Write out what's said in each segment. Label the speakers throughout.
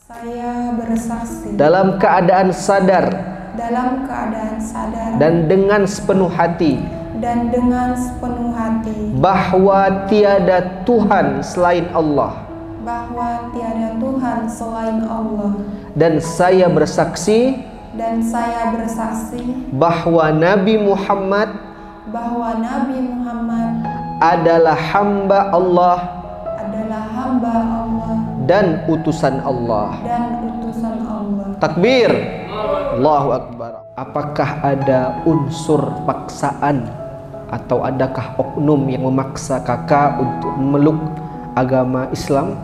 Speaker 1: Saya bersaksi
Speaker 2: dalam keadaan sadar dan dengan sepenuh hati bahwa tiada Tuhan selain Allah, dan saya bersaksi bahwa Nabi Muhammad adalah hamba Allah dan utusan Allah. Takbir, Allahu Akbar. Apakah ada unsur paksaan atau adakah oknum yang memaksa kakak untuk memeluk agama Islam?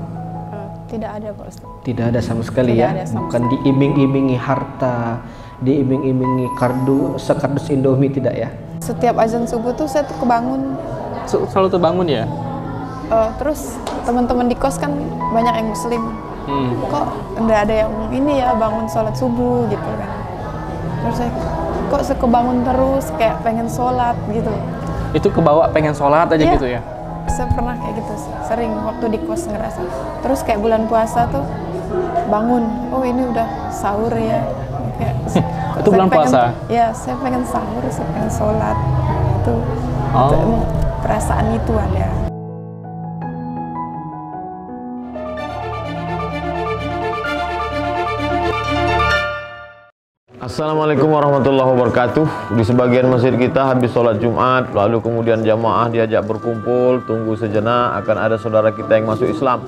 Speaker 3: Tidak ada, Pak Ustaz.
Speaker 2: Tidak ada sama sekali. Tidak ya? Bukan diiming-imingi harta, diiming-imingi sekardus Indomie, tidak ya?
Speaker 3: Setiap azan subuh tuh saya tuh kebangun.
Speaker 4: Selalu terbangun ya?
Speaker 3: Terus teman-teman di kos kan banyak yang muslim. Kok nggak ada yang ini ya bangun sholat subuh gitu kan. Terus saya kok kebangun terus kayak pengen sholat gitu.
Speaker 4: Itu kebawa pengen sholat aja gitu ya?
Speaker 3: Saya pernah kayak gitu, sering waktu di kos ngerasa. Terus kayak bulan puasa tuh bangun, oh ini udah sahur ya. Kayak,
Speaker 4: itu bulan puasa?
Speaker 3: Ya, saya pengen sahur, saya pengen sholat. Itu emang perasaan itu ada.
Speaker 5: Assalamualaikum warahmatullahi wabarakatuh. Di sebagian masjid kita habis sholat Jumat, lalu kemudian jamaah diajak berkumpul, tunggu sejenak, akan ada saudara kita yang masuk Islam.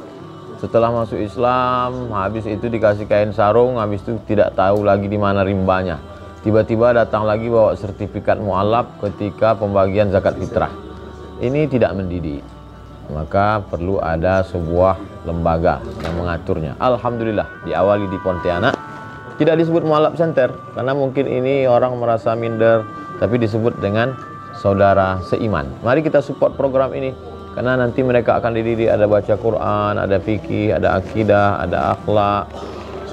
Speaker 5: Setelah masuk Islam, habis itu dikasih kain sarung, habis itu tidak tahu lagi di mana rimbanya. Tiba-tiba datang lagi bawa sertifikat mu'alaf ketika pembagian zakat fitrah. Ini tidak mendidik, maka perlu ada sebuah lembaga yang mengaturnya. Alhamdulillah diawali di Pontianak. Tidak disebut mu'alaf center karena mungkin ini orang merasa minder, tapi disebut dengan saudara seiman. Mari kita support program ini karena nanti mereka akan dididik, ada baca Quran, ada fikih, ada akidah, ada akhlak,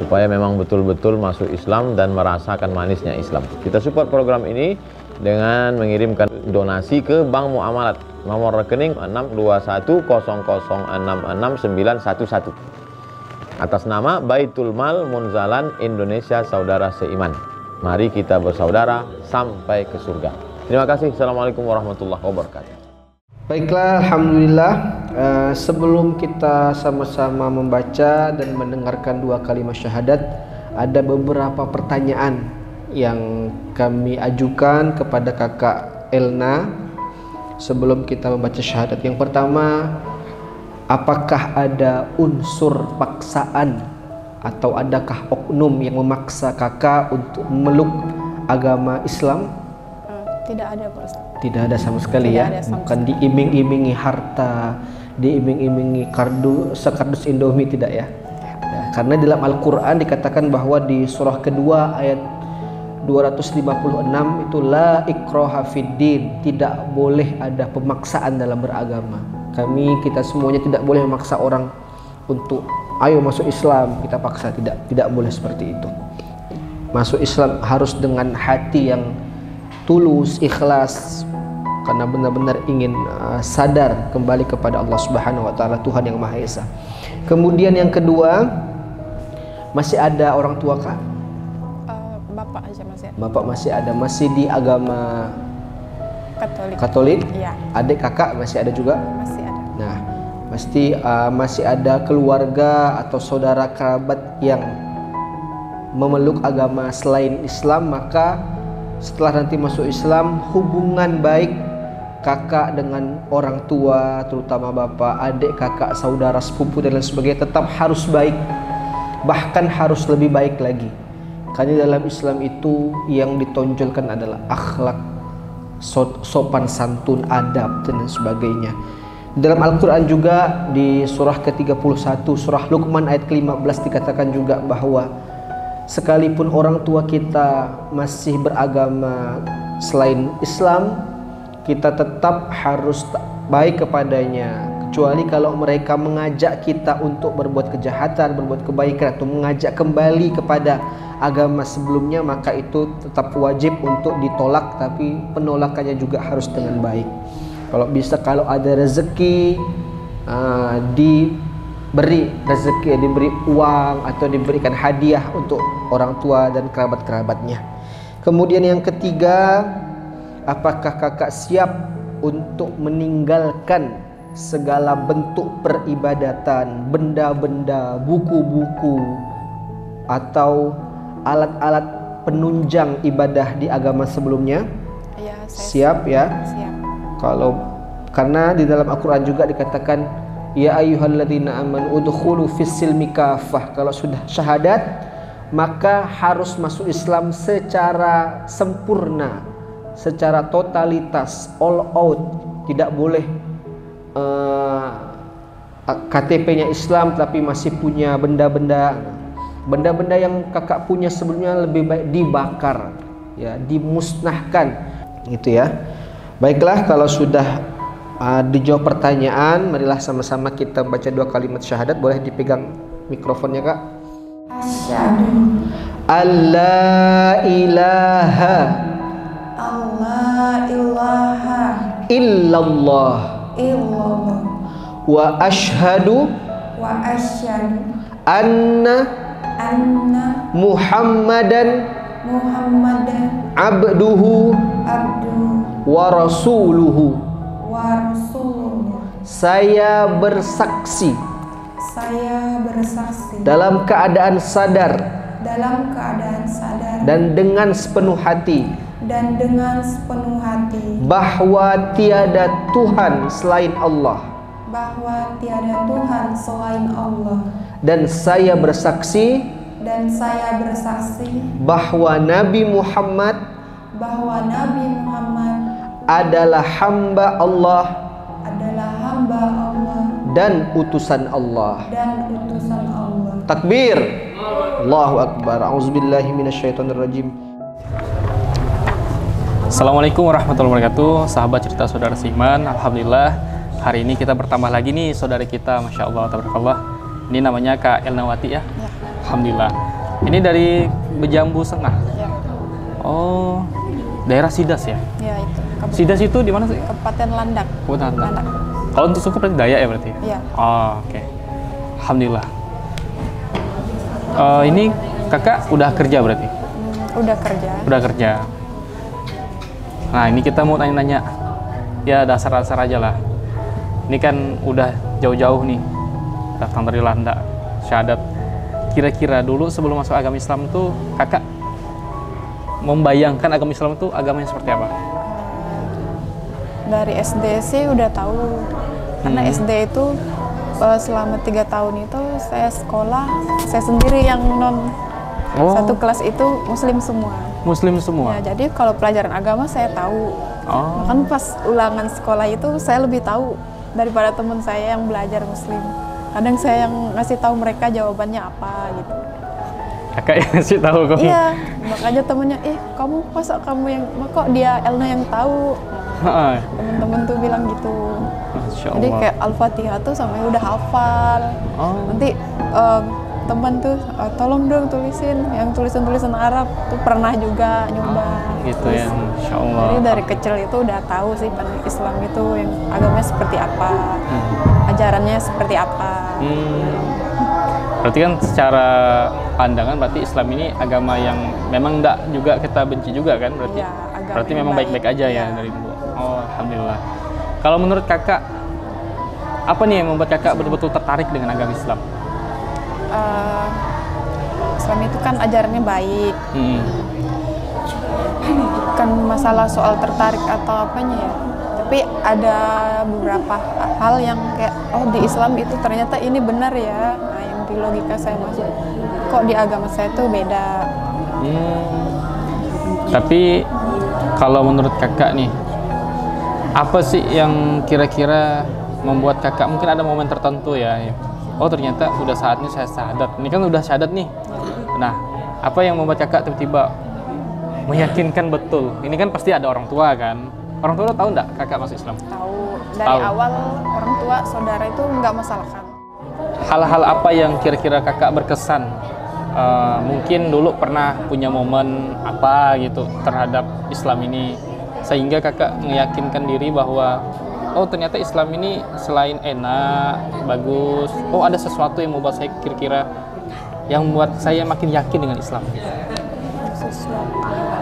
Speaker 5: supaya memang betul-betul masuk Islam dan merasakan manisnya Islam. Kita support program ini dengan mengirimkan donasi ke Bank Muamalat, nomor rekening 62100666911 atas nama Baitul Mal Munzalan Indonesia Saudara Seiman. Mari kita bersaudara sampai ke surga. Terima kasih. Assalamualaikum warahmatullahi wabarakatuh.
Speaker 2: Baiklah, alhamdulillah. Sebelum kita sama-sama membaca dan mendengarkan dua kalimat syahadat, ada beberapa pertanyaan yang kami ajukan kepada kakak Elna sebelum kita membaca syahadat. Yang pertama, apakah ada unsur paksaan atau adakah oknum yang memaksa kakak untuk memeluk agama Islam?
Speaker 3: Tidak ada, Pak Ustaz.
Speaker 2: Tidak ada sama sekali ya? Bukan diiming-imingi harta, diiming-imingi sekardus Indomie, tidak ya? Karena dalam Al-Quran dikatakan bahwa di surah kedua ayat 256 itu la ikraha fiddin, tidak boleh ada pemaksaan dalam beragama. Kita semuanya tidak boleh memaksa orang untuk ayo masuk Islam, kita paksa, tidak boleh seperti itu. Masuk Islam harus dengan hati yang tulus, ikhlas, karena benar-benar ingin sadar kembali kepada Allah Subhanahu wa taala, Tuhan yang Maha Esa. Kemudian yang kedua, masih ada orang tua kah?
Speaker 3: Bapak aja masih ada.
Speaker 2: Bapak masih ada, masih di agama Katolik?
Speaker 3: Iya.
Speaker 2: Adik kakak masih ada juga?
Speaker 3: Masih ada.
Speaker 2: Nah, pasti masih ada keluarga atau saudara kerabat yang memeluk agama selain Islam, maka setelah nanti masuk Islam, hubungan baik kakak dengan orang tua, terutama bapak, adik, kakak, saudara, sepupu dan lain sebagainya tetap harus baik, bahkan harus lebih baik lagi. Karena dalam Islam itu yang ditonjolkan adalah akhlak, sopan santun, adab dan sebagainya. Dalam Al-Quran juga di surah ke-31, surah Luqman ayat ke-15 dikatakan juga bahwa sekalipun orang tua kita masih beragama selain Islam, kita tetap harus baik kepadanya, kecuali kalau mereka mengajak kita untuk berbuat kejahatan, berbuat kebaikan, atau mengajak kembali kepada agama sebelumnya, maka itu tetap wajib untuk ditolak, tapi penolakannya juga harus dengan baik. Kalau bisa, kalau ada rezeki diberi rezeki, diberi uang atau diberikan hadiah untuk orang tua dan kerabat-kerabatnya. Kemudian yang ketiga, apakah kakak siap untuk meninggalkan segala bentuk peribadatan, benda-benda, buku-buku atau alat-alat penunjang ibadah di agama sebelumnya?
Speaker 3: Ya, saya
Speaker 2: Siap ya?
Speaker 3: siap.
Speaker 2: Karena di dalam Al-Quran juga dikatakan, ya ayyuhalladzina amanu udkhulu fis-silmi kafah. Kalau sudah syahadat, maka harus masuk Islam secara sempurna, secara totalitas, all out. Tidak boleh KTP-nya Islam tapi masih punya benda-benda yang kakak punya sebelumnya, lebih baik dibakar, ya, dimusnahkan, gitu ya. Baiklah, kalau sudah dijawab pertanyaan, marilah sama-sama kita baca 2 kalimat syahadat. Boleh dipegang mikrofonnya, Kak.
Speaker 1: Asyhadu
Speaker 2: alla ilaha
Speaker 1: alla ilaha
Speaker 2: illallah
Speaker 1: illallah
Speaker 2: wa asyhadu
Speaker 1: wa asyhadu
Speaker 2: anna
Speaker 1: anna
Speaker 2: Muhammadan
Speaker 1: Muhammadan
Speaker 2: abduhu
Speaker 1: abduhu
Speaker 2: wa rasuluhu.
Speaker 1: wa rasuluhu.
Speaker 2: Saya bersaksi
Speaker 1: Saya bersaksi
Speaker 2: dalam keadaan sadar dan dengan sepenuh hati bahwa tiada Tuhan selain Allah, dan saya bersaksi bahwa Nabi Muhammad adalah hamba Allah dan utusan Allah. Takbir, Allahu Akbar. A'udzubillahi minasyaitonirrajim.
Speaker 4: Assalamualaikum warahmatullahi wabarakatuh. Sahabat cerita saudara seiman, alhamdulillah hari ini kita bertambah lagi nih saudara kita, masya Allah, tabarakallah. Ini namanya Kak Elnawati ya. Alhamdulillah. Ini dari Bejambu Sengah.
Speaker 3: Ya.
Speaker 4: Oh, daerah Sidas ya.
Speaker 3: Ya, itu.
Speaker 4: Sidas itu di mana sih?
Speaker 3: Kabupaten Landak.
Speaker 4: Landak. Kalau untuk suku berarti Dayak ya berarti?
Speaker 3: Iya.
Speaker 4: Oh, oke. Alhamdulillah. Ini kakak udah kerja berarti?
Speaker 3: Udah kerja.
Speaker 4: Udah kerja. Nah, ini kita mau tanya-tanya. Ya, dasar-dasar aja lah. Ini kan udah jauh-jauh nih. Datang dari Landak, syahadat. Kira-kira dulu sebelum masuk agama Islam tuh kakak membayangkan agama Islam itu agamanya seperti apa?
Speaker 3: Dari SD sih udah tahu. Karena SD itu selama 3 tahun itu saya sekolah, saya sendiri yang satu kelas itu muslim semua.
Speaker 4: Muslim semua?
Speaker 3: Ya, jadi kalau pelajaran agama saya tahu. Bahkan pas ulangan sekolah itu saya lebih tahu daripada teman saya yang belajar muslim. Kadang saya yang ngasih tahu mereka jawabannya apa gitu.
Speaker 4: Kakak yang ngasih tahu kamu?
Speaker 3: Iya, makanya temennya, kamu masa kamu yang, kok dia Elna yang tahu. Temen-temen tuh bilang gitu. Jadi kayak Al-Fatihah tuh sampai udah hafal. Nanti teman tuh tolong dong tulisin yang tulisan-tulisan Arab tuh pernah juga nyoba.
Speaker 4: Gitu ya, Insya Allah.
Speaker 3: Jadi dari kecil itu udah tahu sih Islam itu yang agamanya seperti apa, ajarannya seperti apa.
Speaker 4: Berarti kan secara pandangan berarti Islam ini agama yang memang enggak juga kita benci juga kan berarti?
Speaker 3: Ya,
Speaker 4: berarti memang baik-baik aja ya dari dulu. Oh, alhamdulillah. Kalau menurut kakak, apa nih yang membuat kakak betul-betul tertarik dengan agama Islam?
Speaker 3: Islam itu kan ajarannya baik. Bukan masalah soal tertarik atau apanya ya. Tapi ada beberapa hal yang kayak, di Islam itu ternyata ini benar ya. Nah, yang di logika saya masuk. Kok di agama saya tuh beda.
Speaker 4: Tapi kalau menurut kakak nih, apa sih yang kira-kira membuat kakak, mungkin ada momen tertentu ya, oh ternyata udah saatnya saya syahadat. Ini kan udah syahadat nih. Nah, apa yang membuat kakak tiba-tiba meyakinkan betul? Ini kan pasti ada orang tua kan? Orang tua tahu nggak kakak masuk Islam?
Speaker 3: Tahu. Dari awal orang tua, saudara itu nggak masalahkan.
Speaker 4: Hal-hal apa yang kira-kira kakak berkesan? Mungkin dulu pernah punya momen apa gitu terhadap Islam ini, sehingga kakak meyakinkan diri bahwa oh ternyata Islam ini selain enak, bagus, oh ada sesuatu yang membuat saya kira-kira yang membuat saya makin yakin dengan Islam.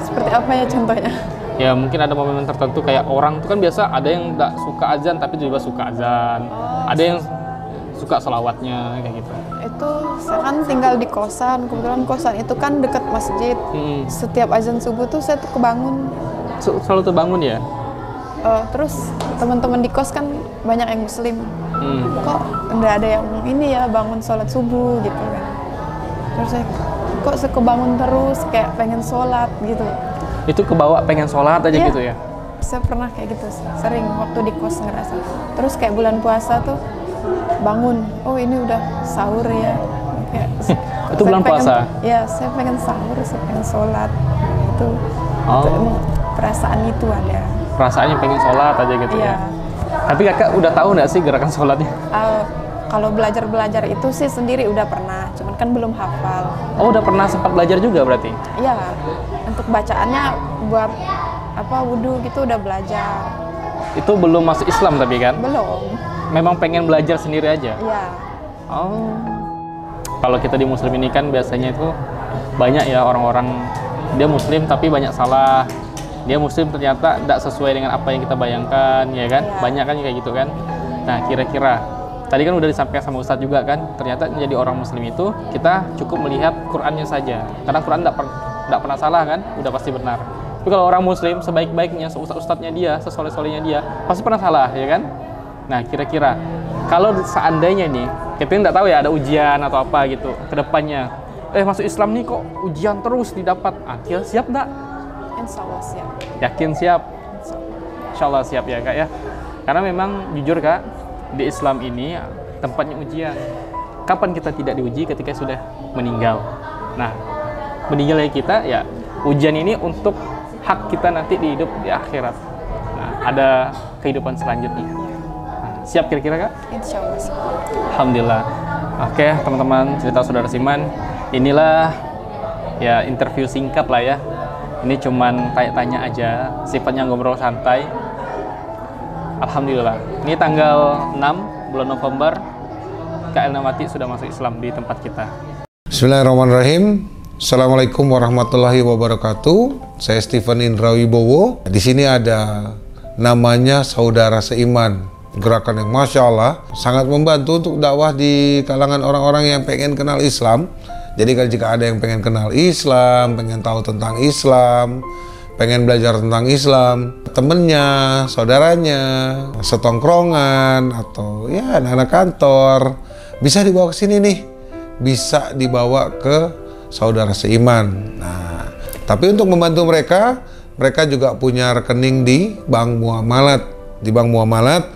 Speaker 3: Seperti apa ya contohnya?
Speaker 4: Ya mungkin ada momen tertentu kayak orang tuh kan biasa ada yang nggak suka azan tapi juga suka azan, ada yang suka selawatnya kayak gitu.
Speaker 3: Itu saya kan tinggal di kosan, kebetulan kosan itu kan dekat masjid. Setiap azan subuh tuh saya tuh kebangun.
Speaker 4: Selalu terbangun ya?
Speaker 3: Terus teman-teman di kos kan banyak yang muslim. Kok nggak ada yang ini ya bangun sholat subuh gitu kan. Terus saya kok kebangun terus kayak pengen sholat gitu.
Speaker 4: Itu kebawa pengen sholat aja
Speaker 3: Iya,
Speaker 4: gitu ya?
Speaker 3: Saya pernah kayak gitu, sering waktu di kos ngerasa. Terus kayak bulan puasa tuh bangun, oh ini udah sahur ya. Kayak,
Speaker 4: Itu bulan puasa?
Speaker 3: Ya, saya pengen sahur, saya pengen sholat. Itu emang perasaan itu ada.
Speaker 4: Perasaannya pengen sholat aja gitu ya? Tapi kakak udah tahu nggak sih gerakan sholatnya?
Speaker 3: Kalau belajar itu sih sendiri udah pernah, cuman kan belum hafal.
Speaker 4: Oh udah pernah sempat belajar juga berarti?
Speaker 3: Iya, untuk bacaannya buat wudhu gitu udah belajar.
Speaker 4: Itu belum masuk Islam tapi kan?
Speaker 3: Belum.
Speaker 4: Memang pengen belajar sendiri aja?
Speaker 3: Iya.
Speaker 4: Oh. Kalau kita di muslim ini kan biasanya itu banyak ya orang-orang dia muslim tapi banyak salah. Dia muslim ternyata tidak sesuai dengan apa yang kita bayangkan, ya kan?
Speaker 3: Iya.
Speaker 4: Banyak kan kayak gitu kan? Nah kira-kira tadi kan udah disampaikan sama Ustadz juga kan, ternyata menjadi orang muslim itu kita cukup melihat Qur'annya saja. Karena Qur'an tidak pernah salah kan, udah pasti benar. Tapi kalau orang muslim sebaik-baiknya, seustadz-ustadznya dia, sesoleh-solehnya dia, pasti pernah salah, ya kan? Nah kira-kira kalau seandainya nih, kita nggak tahu ya ada ujian atau apa gitu ke depannya, masuk Islam nih kok ujian terus didapat, kira siap nggak?
Speaker 3: Insya Allah siap.
Speaker 4: Yakin siap? Insya Allah siap ya kak ya. Karena memang jujur kak, di Islam ini tempatnya ujian. Kapan kita tidak diuji? Ketika sudah meninggal. Nah, meninggalnya kita ya ujian ini untuk hak kita nanti di hidup di akhirat. Nah, ada kehidupan selanjutnya. Nah, siap kira-kira kak?
Speaker 3: Insya Allah siap.
Speaker 4: Alhamdulillah. Oke teman-teman, cerita saudara Siman. Inilah ya interview singkat lah ya. Ini cuman tanya-tanya aja, sifatnya ngobrol santai. Alhamdulillah. Ini tanggal 6 bulan November, Kak Elna Mati sudah masuk Islam di tempat kita.
Speaker 6: Bismillahirrahmanirrahim. Assalamualaikum warahmatullahi wabarakatuh. Saya Stephen Indra Wibowo. Di sini ada namanya Saudara Seiman. Gerakan yang Masya Allah sangat membantu untuk dakwah di kalangan orang-orang yang pengen kenal Islam. Jadi kalau jika ada yang pengen kenal Islam, pengen tahu tentang Islam, pengen belajar tentang Islam, temennya, saudaranya, setongkrongan, atau ya anak-anak kantor, bisa dibawa ke sini nih, bisa dibawa ke Saudara Seiman. Nah, tapi untuk membantu mereka, mereka juga punya rekening di Bank Muamalat. Di Bank Muamalat,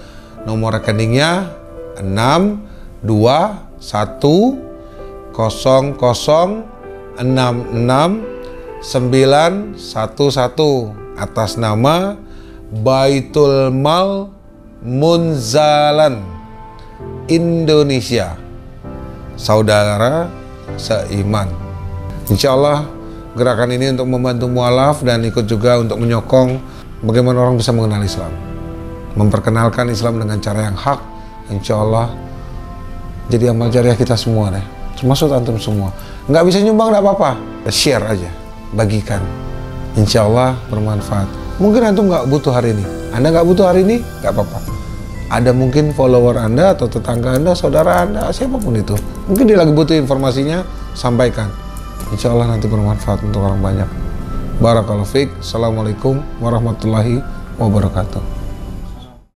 Speaker 6: nomor rekeningnya 621 0066 911 atas nama Baitul Mal Munzalan Indonesia, Saudara Seiman. Insya Allah gerakan ini untuk membantu mualaf dan ikut juga untuk menyokong bagaimana orang bisa mengenal Islam, memperkenalkan Islam dengan cara yang hak. Insya Allah jadi amal jariah kita semua deh, termasuk antum semua. Nggak bisa nyumbang nggak apa-apa, share aja, bagikan. Insya Allah bermanfaat. Mungkin antum nggak butuh hari ini, Anda nggak butuh hari ini, nggak apa-apa. Ada mungkin follower Anda atau tetangga Anda, saudara Anda, siapapun itu, mungkin dia lagi butuh informasinya, sampaikan. Insya Allah nanti bermanfaat untuk orang banyak. Barakallahu fiik. Assalamualaikum warahmatullahi wabarakatuh.